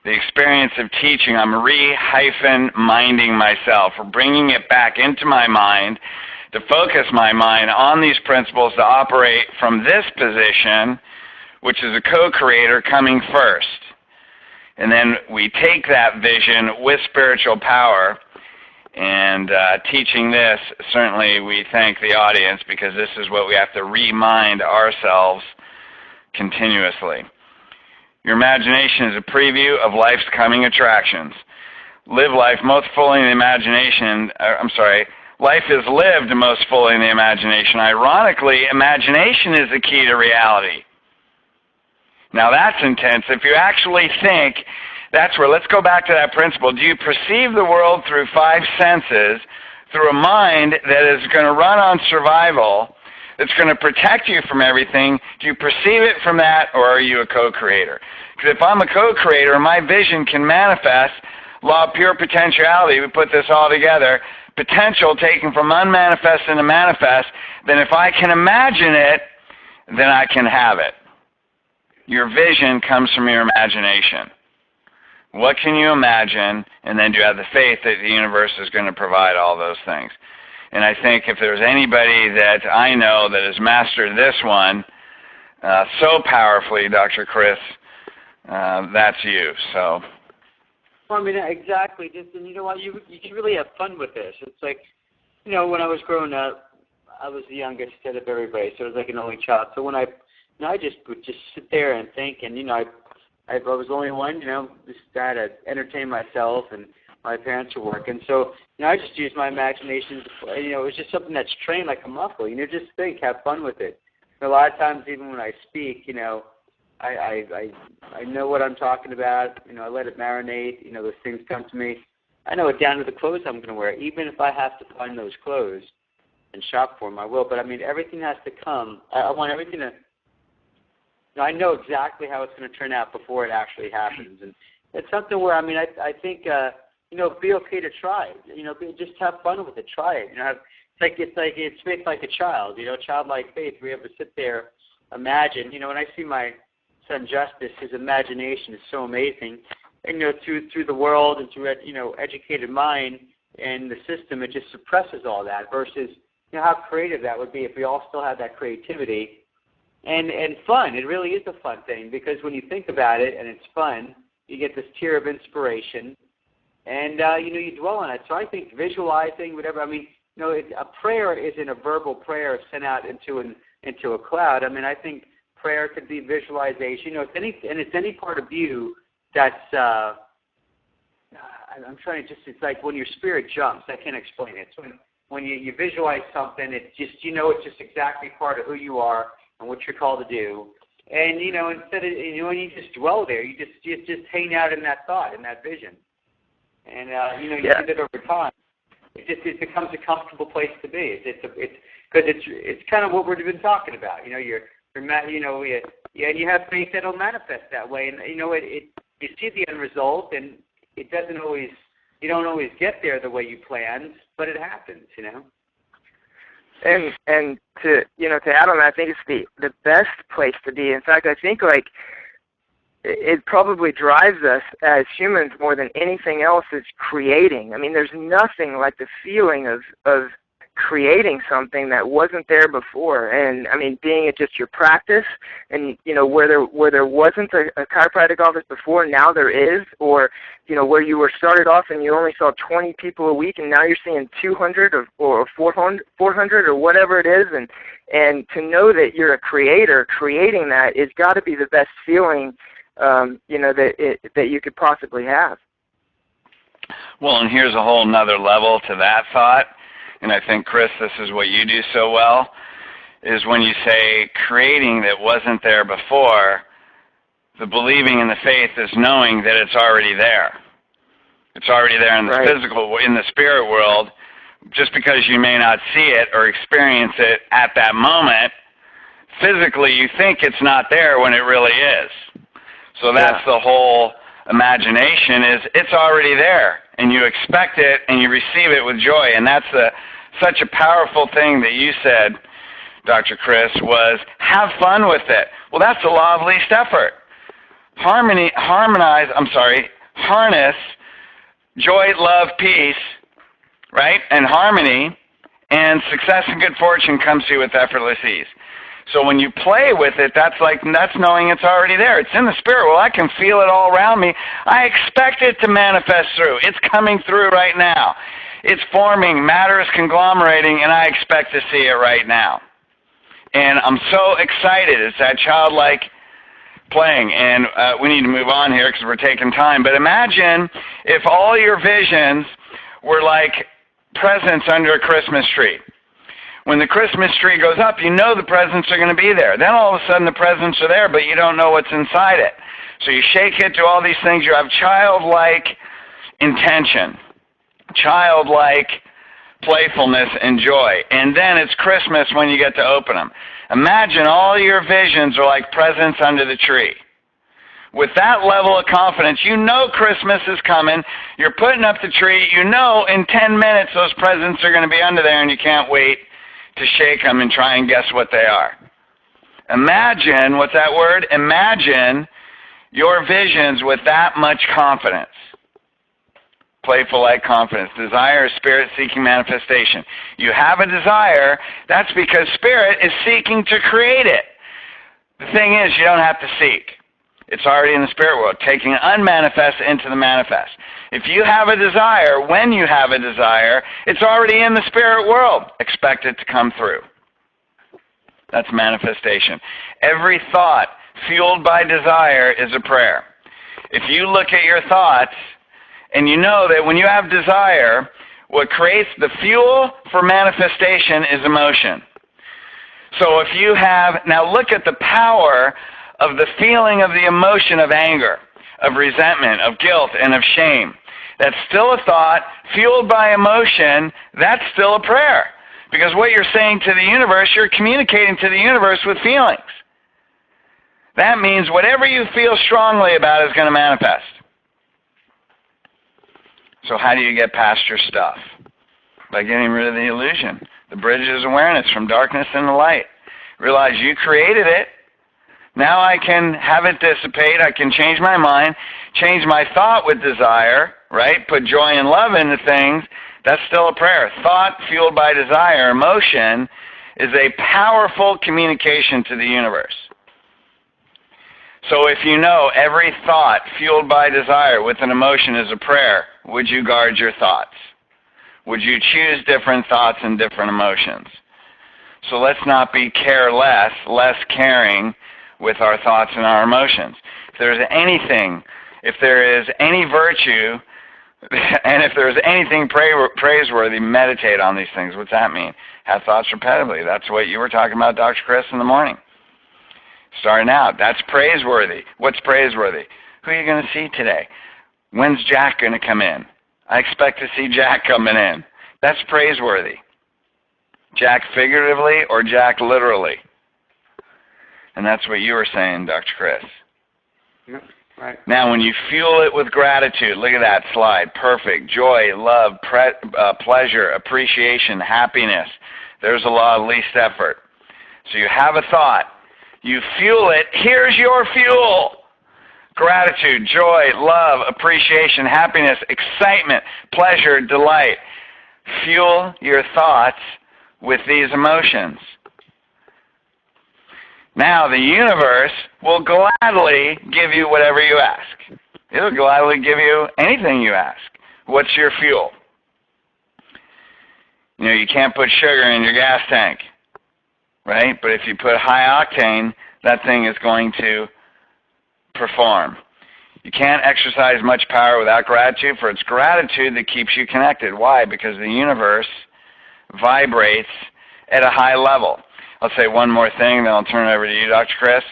The experience of teaching, I'm re-minding myself, or bringing it back into my mind to focus my mind on these principles to operate from this position, which is a co-creator coming first. And then we take that vision with spiritual power. And teaching this, certainly we thank the audience because this is what we have to remind ourselves continuously. Your imagination is a preview of life's coming attractions. Live life most fully in the imagination. Life is lived most fully in the imagination. Ironically, imagination is the key to reality. Now that's intense. If you actually think, that's where, let's go back to that principle. Do you perceive the world through 5 senses, through a mind that is going to run on survival, that's going to protect you from everything? Do you perceive it from that, or are you a co-creator? Because if I'm a co-creator, my vision can manifest, law of pure potentiality, we put this all together, potential taken from unmanifest into manifest, then if I can imagine it, then I can have it. Your vision comes from your imagination. What can you imagine? And then do you have the faith that the universe is going to provide all those things? And I think if there's anybody that I know that has mastered this one so powerfully, Dr. Chris, that's you. So. Well, I mean, exactly. And you know what? You can really have fun with this. It's like, when I was growing up, I was the youngest out of everybody, so I was like an only child. So when I just would just sit there and think, and I was the only one, just had to entertain myself, and my parents were working. So, I just used my imagination to play. It was just something that's trained like a muscle. Just think, have fun with it. And a lot of times, even when I speak, I know what I'm talking about. I let it marinate. Those things come to me. I know it down to the clothes I'm going to wear, even if I have to find those clothes. and shop for them, I will. But I mean, everything has to come. I want everything to. I know exactly how it's going to turn out before it actually happens, and it's something where I think be okay to try it. Just have fun with it. Try it. It's faith like a child. Childlike faith. We have to sit there, imagine. When I see my son Justice, his imagination is so amazing. And through the world and through educated mind and the system, it just suppresses all that. Versus how creative that would be if we all still had that creativity. And fun. It really is a fun thing because when you think about it and it's fun, you get this tear of inspiration, and you dwell on it. So I think visualizing whatever. A prayer isn't a verbal prayer sent out into a cloud. I think prayer could be visualization. It's any part of you that's. I'm trying to it's like when your spirit jumps. I can't explain it. So when you visualize something, it's just it's just exactly part of who you are and what you're called to do, and instead of when you just dwell there, you just hang out in that thought, in that vision, and you do that over time. It becomes a comfortable place to be. It's kind of what we've been talking about. And you have faith that'll manifest that way, and you see the end result, and it doesn't always you don't always get there the way you planned, but it happens. And to add on that, I think it's the best place to be. In fact, I think it probably drives us as humans more than anything else is creating. There's nothing like the feeling of creating something that wasn't there before. And being it just your practice, and where there wasn't a chiropractic office before, now there is, or where you were started off and you only saw 20 people a week, and now you're seeing 200 or 400 or whatever it is, and to know that you're a creator, creating that is got to be the best feeling that you could possibly have. Well, and here's a whole nother level to that thought. And I think, Chris, this is what you do so well, is when you say creating that wasn't there before, the believing and the faith is knowing that it's already there. It's already there in the physical, in the spirit world. Just because you may not see it or experience it at that moment, physically you think it's not there when it really is. So that's the whole imagination, is it's already there, and you expect it and you receive it with joy. And that's such a powerful thing that you said, Dr. Chris, was have fun with it. Well, that's the law of least effort. Harness joy, love, peace, right, and harmony, and success and good fortune comes to you with effortless ease. So when you play with it, that's knowing it's already there. It's in the spirit. Well, I can feel it all around me. I expect it to manifest through. It's coming through right now. It's forming. Matter is conglomerating, and I expect to see it right now. And I'm so excited. It's that childlike playing. And we need to move on here because we're taking time. But imagine if all your visions were like presents under a Christmas tree. When the Christmas tree goes up, you know the presents are going to be there. Then all of a sudden the presents are there, but you don't know what's inside it. So you shake it, do all these things. You have childlike intention, childlike playfulness and joy. And then it's Christmas when you get to open them. Imagine all your visions are like presents under the tree. With that level of confidence, you know Christmas is coming. You're putting up the tree. You know in 10 minutes those presents are going to be under there, and you can't wait to shake them and try and guess what they are. Imagine, what's that word? Imagine your visions with that much confidence. Playful-like confidence. Desire is spirit-seeking manifestation. You have a desire, that's because spirit is seeking to create it. The thing is, you don't have to seek. It's already in the spirit world, taking unmanifest into the manifest. If you have a desire, when you have a desire, it's already in the spirit world. Expect it to come through. That's manifestation. Every thought fueled by desire is a prayer. If you look at your thoughts, and you know that when you have desire, what creates the fuel for manifestation is emotion. So if you have, now look at the power of the feeling of the emotion of anger, of resentment, of guilt, and of shame. That's still a thought fueled by emotion. That's still a prayer. Because what you're saying to the universe, you're communicating to the universe with feelings. That means whatever you feel strongly about is going to manifest. So how do you get past your stuff? By getting rid of the illusion. The bridge is awareness from darkness into light. Realize you created it. Now I can have it dissipate. I can change my mind, change my thought with desire, right? Put joy and love into things. That's still a prayer. Thought fueled by desire, emotion, is a powerful communication to the universe. So if you know every thought fueled by desire with an emotion is a prayer, would you guard your thoughts? Would you choose different thoughts and different emotions? So let's not be careless, less caring with our thoughts and our emotions. If there's anything, if there is any virtue, and if there's anything praiseworthy, meditate on these things. What's that mean? Have thoughts repetitively. That's what you were talking about, Dr. Chris, in the morning. Starting out, that's praiseworthy. What's praiseworthy? Who are you going to see today? When's Jack going to come in? I expect to see Jack coming in. That's praiseworthy. Jack figuratively or Jack literally? And that's what you were saying, Dr. Chris. Yep, right. Now, when you fuel it with gratitude, look at that slide. Perfect. Joy, love, pleasure, appreciation, happiness. There's a law of least effort. So you have a thought. You fuel it. Here's your fuel. Gratitude, joy, love, appreciation, happiness, excitement, pleasure, delight. Fuel your thoughts with these emotions. Now the universe will gladly give you whatever you ask. It'll gladly give you anything you ask. What's your fuel? You know, you can't put sugar in your gas tank, right? But if you put high octane, that thing is going to perform. You can't exercise much power without gratitude, for it's gratitude that keeps you connected. Why? Because the universe vibrates at a high level. I'll say one more thing, then I'll turn it over to you, Dr. Chris.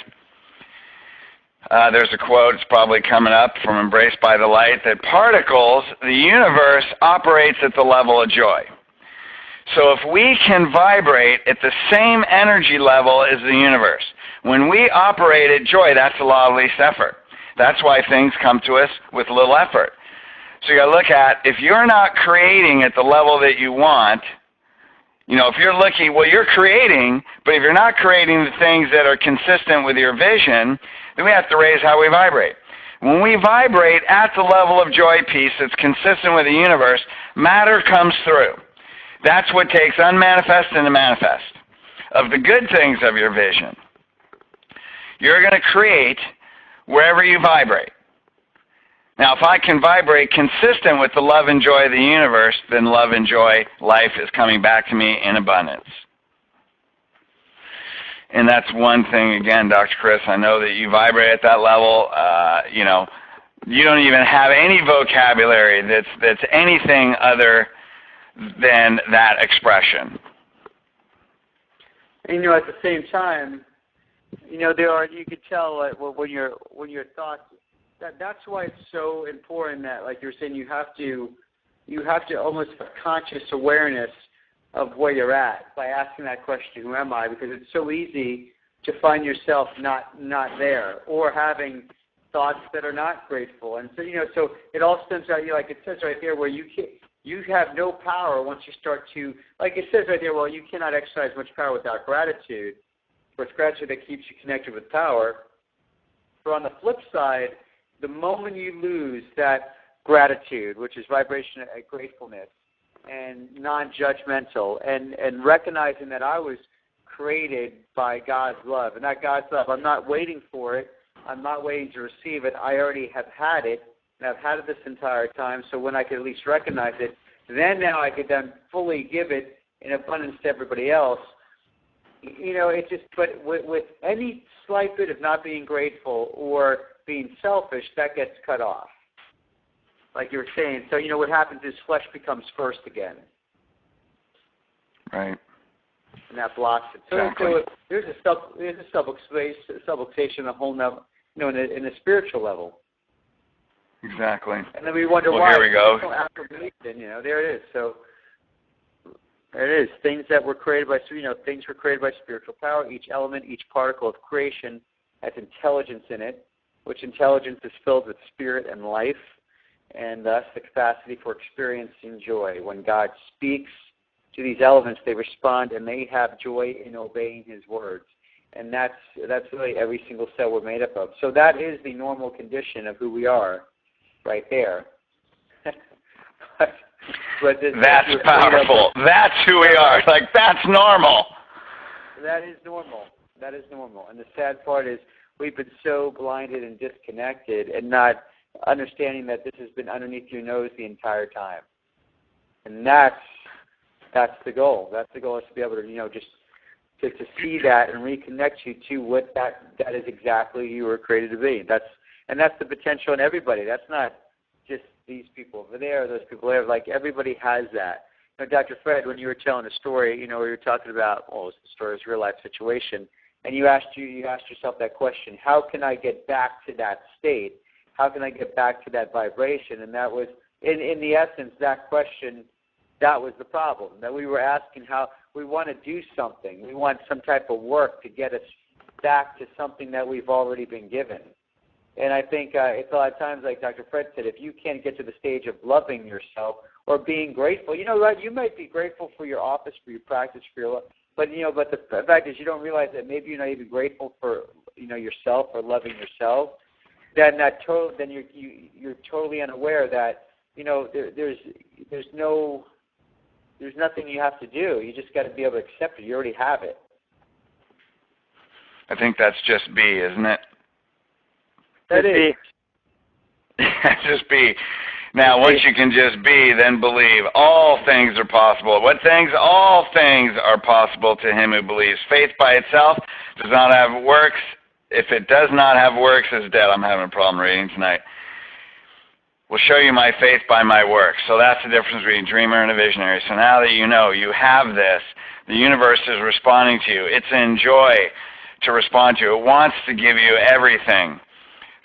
There's a quote, it's probably coming up from Embraced by the Light, that particles, the universe operates at the level of joy. So if we can vibrate at the same energy level as the universe, when we operate at joy, that's the law of least effort. That's why things come to us with little effort. So you got to look at, if you're not creating at the level that you want, you know, if you're looking, well, you're creating, but if you're not creating the things that are consistent with your vision, then we have to raise how we vibrate. When we vibrate at the level of joy, peace that's consistent with the universe, matter comes through. That's what takes unmanifest into manifest of the good things of your vision. You're going to create wherever you vibrate. Now, if I can vibrate consistent with the love and joy of the universe, then love and joy, life is coming back to me in abundance. And that's one thing, again, Dr. Chris, I know that you vibrate at that level. You know, you don't even have any vocabulary that's anything other than that expression. And, you know, at the same time, you know, you could tell when your thoughts. That's why it's so important that, like you're saying, you have to almost have conscious awareness of where you're at by asking that question, who am I? Because it's so easy to find yourself not there, or having thoughts that are not grateful. And so, you know, so it all stems out, you know, like it says right there, where you have no power once you start to, like it says right there, well, you cannot exercise much power without gratitude. For it's gratitude that keeps you connected with power. But on the flip side, the moment you lose that gratitude, which is vibration and gratefulness, and non-judgmental, and recognizing that I was created by God's love, and that God's love, I'm not waiting for it, I'm not waiting to receive it, I already have had it, and I've had it this entire time, so when I could at least recognize it, then now I could then fully give it in abundance to everybody else. You know, it just, but with any slight bit of not being grateful or being selfish, that gets cut off, like you were saying. So, you know, what happens is flesh becomes first again. Right. And that blocks it. So, exactly. So there's a subluxation, a whole level, you know, in a spiritual level. Exactly. And then we wonder well, why. Here we go. You know, there it is. So It is. Things that were created by, things were created by spiritual power. Each element, each particle of creation has intelligence in it, which intelligence is filled with spirit and life, and thus the capacity for experiencing joy. When God speaks to these elements, they respond, and they have joy in obeying His words. And that's really every single cell we're made up of. So that is the normal condition of who we are, right there. But that's powerful. That's who we are. Like, that's normal. That is normal. That is normal. And the sad part is we've been so blinded and disconnected and not understanding that this has been underneath your nose the entire time. And that's the goal. That's the goal, is to be able to, just to see that and reconnect you to what that is exactly you were created to be. That's the potential in everybody. That's not just these people over there, those people there. Like, everybody has that. Dr. Fred, when you were telling a story, where you were talking about, the story was a real life situation, and you asked yourself that question: how can I get back to that state? How can I get back to that vibration? And that was, in the essence, that question. That was the problem, that we were asking. How we want to do something. We want some type of work to get us back to something that we've already been given. And I think it's a lot of times, like Dr. Fred said, if you can't get to the stage of loving yourself or being grateful, right? You might be grateful for your office, for your practice, for your, but the fact is you don't realize that maybe you're not even grateful for yourself or loving yourself. Then you're totally unaware that there's nothing you have to do. You just got to be able to accept it. You already have it. I think that's just be, isn't it? That is. Just be. Now, once you can just be, then believe. All things are possible. What things? All things are possible to him who believes. Faith by itself does not have works. If it does not have works, it's dead. I'm having a problem reading tonight. Will show you my faith by my works. So that's the difference between a dreamer and a visionary. So now that you know you have this, the universe is responding to you. It's in joy to respond to you. It wants to give you everything.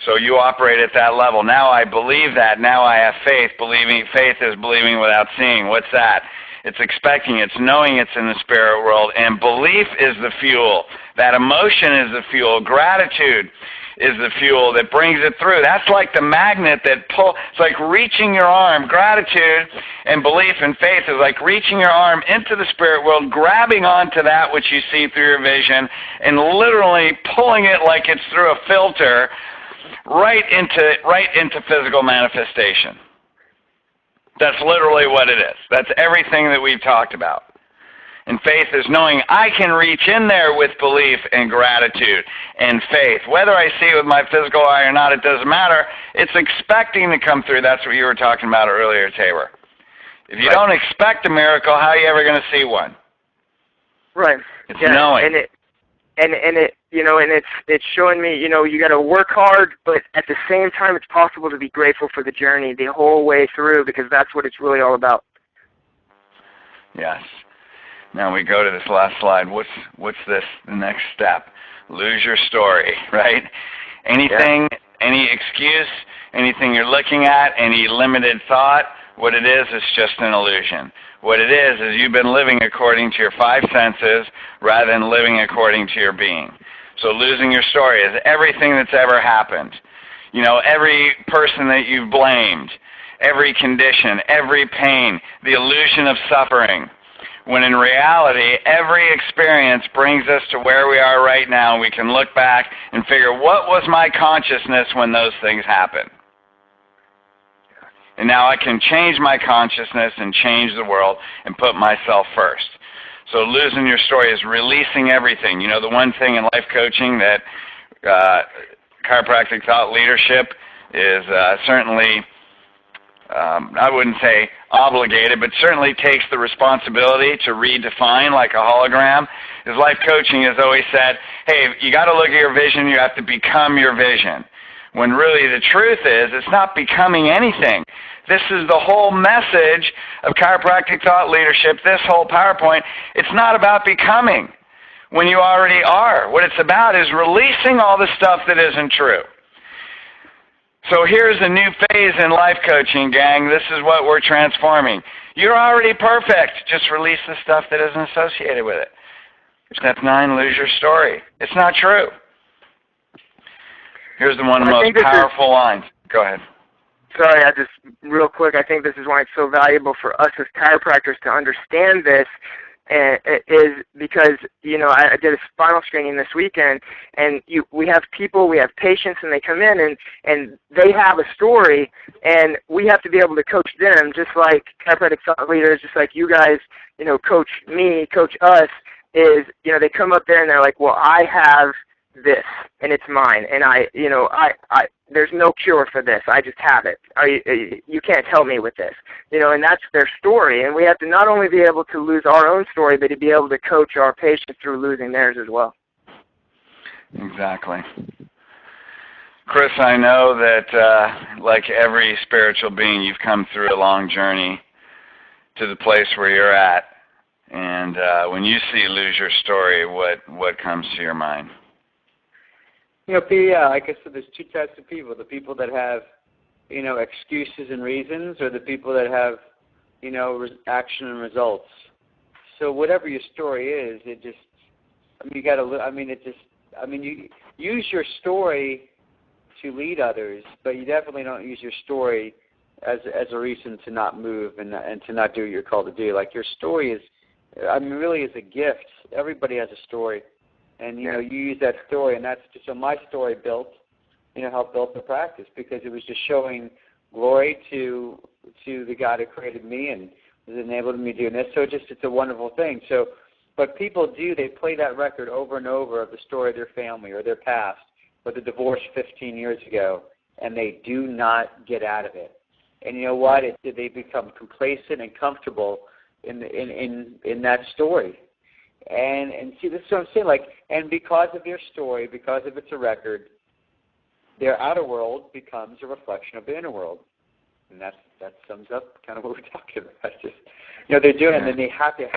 So you operate at that level. Now I believe that. Now I have faith. Faith is believing without seeing. What's that? It's expecting. It's knowing it's in the spirit world. And belief is the fuel. That emotion is the fuel. Gratitude is the fuel that brings it through. That's like the magnet that pulls. It's like reaching your arm. Gratitude and belief and faith is like reaching your arm into the spirit world, grabbing onto that which you see through your vision, and literally pulling it like it's through a filter right into physical manifestation. That's literally what it is. That's everything that we've talked about. And faith is knowing I can reach in there with belief and gratitude and faith. Whether I see it with my physical eye or not, it doesn't matter. It's expecting to come through. That's what you were talking about earlier, Tabor. If you don't expect a miracle, how are you ever going to see one? Right. It's knowing. And it's showing me, you got to work hard, but at the same time, it's possible to be grateful for the journey the whole way through, because that's what it's really all about. Yes. Now we go to this last slide. What's this? The next step. Lose your story, right? Anything, any excuse, anything you're looking at, any limited thought, what it is just an illusion. What it is you've been living according to your five senses rather than living according to your being. So losing your story is everything that's ever happened. Every person that you've blamed, every condition, every pain, the illusion of suffering. When in reality, every experience brings us to where we are right now. We can look back and figure, what was my consciousness when those things happened? And now I can change my consciousness and change the world and put myself first. So losing your story is releasing everything. The one thing in life coaching that chiropractic thought leadership is certainly, I wouldn't say obligated, but certainly takes the responsibility to redefine like a hologram. Is life coaching has always said, hey, you got to look at your vision, you have to become your vision. When really the truth is, it's not becoming anything. This is the whole message of chiropractic thought leadership, this whole PowerPoint. It's not about becoming when you already are. What it's about is releasing all the stuff that isn't true. So here's a new phase in life coaching, gang. This is what we're transforming. You're already perfect. Just release the stuff that isn't associated with it. Step 9, lose your story. It's not true. Here's one of the most powerful lines. Go ahead. Sorry, real quick, I think this is why it's so valuable for us as chiropractors to understand this, is because, I did a spinal screening this weekend, and we have patients, and they come in, and they have a story, and we have to be able to coach them, just like chiropractic thought leaders, just like you guys, coach me, coach us, is, they come up there and they're like, well, I have this, and it's mine, and there's no cure for this. I just have it. You can't help me with this. And that's their story. And we have to not only be able to lose our own story, but to be able to coach our patients through losing theirs as well. Exactly. Chris, I know that like every spiritual being, you've come through a long journey to the place where you're at. And when you see lose your story, what comes to your mind? Like I said, there's two types of people: the people that have, excuses and reasons, or the people that have, action and results. So whatever your story is, you use your story to lead others, but you definitely don't use your story as a reason to not move and to not do what you're called to do. Like, your story is, really is a gift. Everybody has a story. And, you use that story, and that's just, so my story helped build the practice, because it was just showing glory to the God who created me and has enabled me doing this. So it's a wonderful thing. So, but people they play that record over and over of the story of their family or their past or the divorce 15 years ago, and they do not get out of it. And you know what? They become complacent and comfortable in that story. And see, this is what I'm saying. Like, and because of their story, because of it's a record, their outer world becomes a reflection of the inner world, and that sums up kind of what we're talking about. Just, they're doing it, and then they have to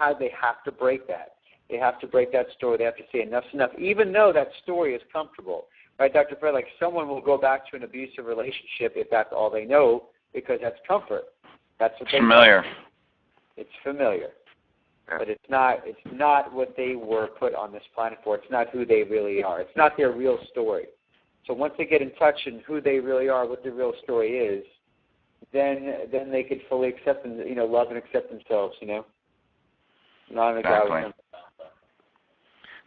break that. They have to break that story. They have to say enough's enough, even though that story is comfortable, right, Dr. Fred? Like, someone will go back to an abusive relationship if that's all they know, because that's comfort. That's what they familiar. Know. It's familiar. But it's not what they were put on this planet for. It's not who they really are. It's not their real story. So once they get in touch in who they really are, what their real story is, then they could fully accept them, love and accept themselves, Honor God within them.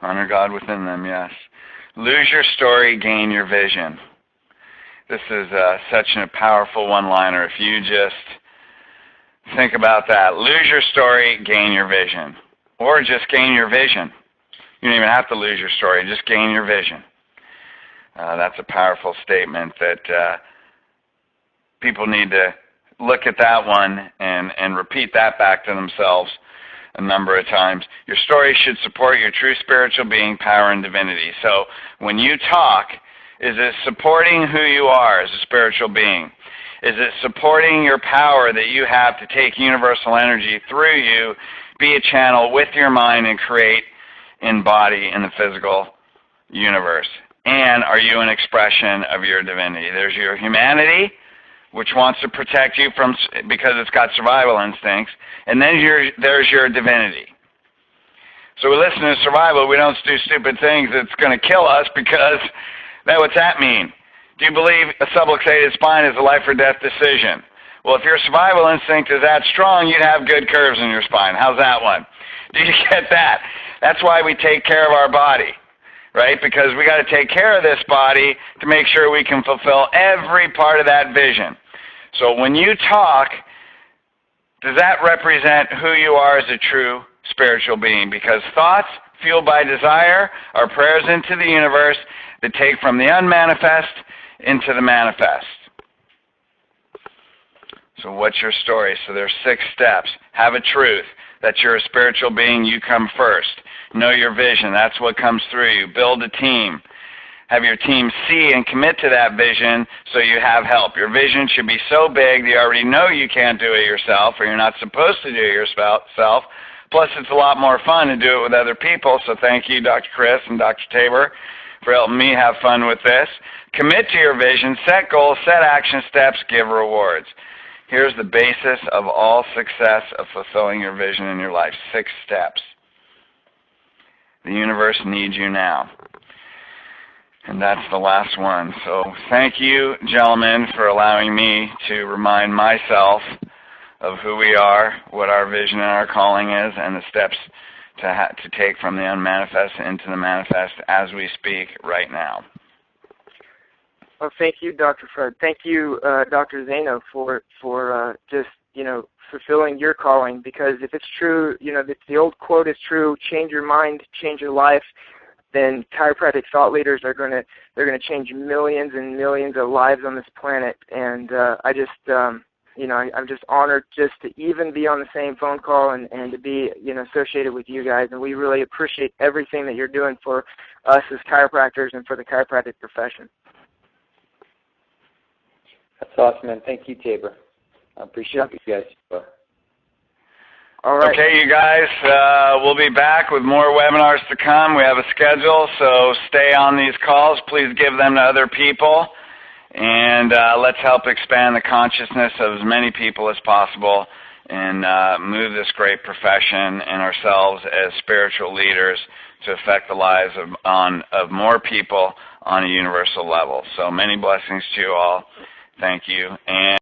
Honor God within them, yes. Lose your story, gain your vision. This is such a powerful one-liner. If you just think about that. Lose your story, gain your vision. Or just gain your vision. You don't even have to lose your story, just gain your vision. That's a powerful statement that people need to look at that one and repeat that back to themselves a number of times. Your story should support your true spiritual being, power, and divinity. So when you talk, is it supporting who you are as a spiritual being? Is it supporting your power that you have to take universal energy through you, be a channel with your mind, and create in body in the physical universe? And are you an expression of your divinity? There's your humanity, which wants to protect you because it's got survival instincts, and then there's your divinity. So we listen to survival. We don't do stupid things that's going to kill us, because what's that mean? Do you believe a subluxated spine is a life or death decision? Well, if your survival instinct is that strong, you'd have good curves in your spine. How's that one? Do you get that? That's why we take care of our body, right? Because we got to take care of this body to make sure we can fulfill every part of that vision. So when you talk, does that represent who you are as a true spiritual being? Because thoughts fueled by desire are prayers into the universe that take from the unmanifest into the manifest. So what's your story? So there's 6 steps. Have a truth that you're a spiritual being, you come first. Know your vision, that's what comes through you. Build a team. Have your team see and commit to that vision so you have help. Your vision should be so big that you already know you can't do it yourself, or you're not supposed to do it yourself. Plus, it's a lot more fun to do it with other people. So thank you, Dr. Chris and Dr. Tabor, for helping me have fun with this. Commit to your vision, set goals, set action steps, give rewards. Here's the basis of all success of fulfilling your vision in your life. 6 steps. The universe needs you now. And that's the last one. So thank you, gentlemen, for allowing me to remind myself of who we are, what our vision and our calling is, and the steps to take from the unmanifest into the manifest as we speak right now. Well, thank you, Dr. Fred. Thank you, Dr. Zaino, for just, fulfilling your calling, because if it's true, if the old quote is true, change your mind, change your life, then chiropractic thought leaders are going to change millions and millions of lives on this planet. And I'm just honored just to even be on the same phone call and to be, associated with you guys. And we really appreciate everything that you're doing for us as chiropractors and for the chiropractic profession. That's awesome, man. Thank you, Tabor. I appreciate you guys. All right. Okay, you guys, we'll be back with more webinars to come. We have a schedule, so stay on these calls. Please give them to other people, and let's help expand the consciousness of as many people as possible and move this great profession and ourselves as spiritual leaders to affect the lives of more people on a universal level. So many blessings to you all. Thank you. And